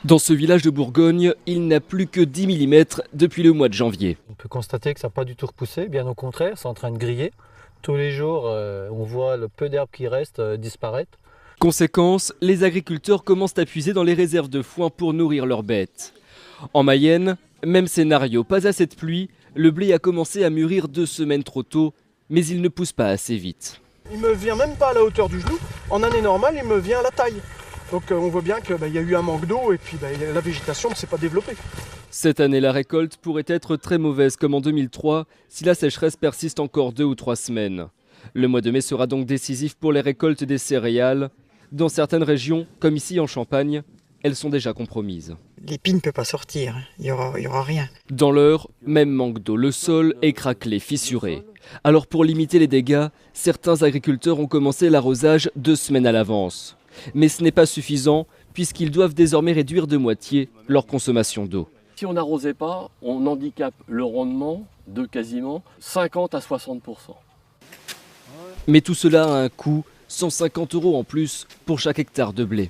Dans ce village de Bourgogne, il n'a plus que 10 mm depuis le mois de janvier. On peut constater que ça n'a pas du tout repoussé, bien au contraire, c'est en train de griller. Tous les jours, on voit le peu d'herbe qui reste disparaître. Conséquence, les agriculteurs commencent à puiser dans les réserves de foin pour nourrir leurs bêtes. En Mayenne, même scénario, pas assez de pluie, le blé a commencé à mûrir 2 semaines trop tôt, mais il ne pousse pas assez vite. Il me vient même pas à la hauteur du genou. En année normale, il me vient à la taille. Donc on voit bien qu'il y a eu un manque d'eau et puis la végétation ne s'est pas développée. Cette année, la récolte pourrait être très mauvaise comme en 2003 si la sécheresse persiste encore 2 ou 3 semaines. Le mois de mai sera donc décisif pour les récoltes des céréales. Dans certaines régions, comme ici en Champagne, elles sont déjà compromises. L'épi ne peut pas sortir, il y aura rien. Dans l'Eure, même manque d'eau, le sol est craquelé, fissuré. Alors pour limiter les dégâts, certains agriculteurs ont commencé l'arrosage 2 semaines à l'avance. Mais ce n'est pas suffisant puisqu'ils doivent désormais réduire de moitié leur consommation d'eau. Si on n'arrosait pas, on handicape le rendement de quasiment 50 à 60%. Mais tout cela a un coût, 150 € en plus pour chaque hectare de blé.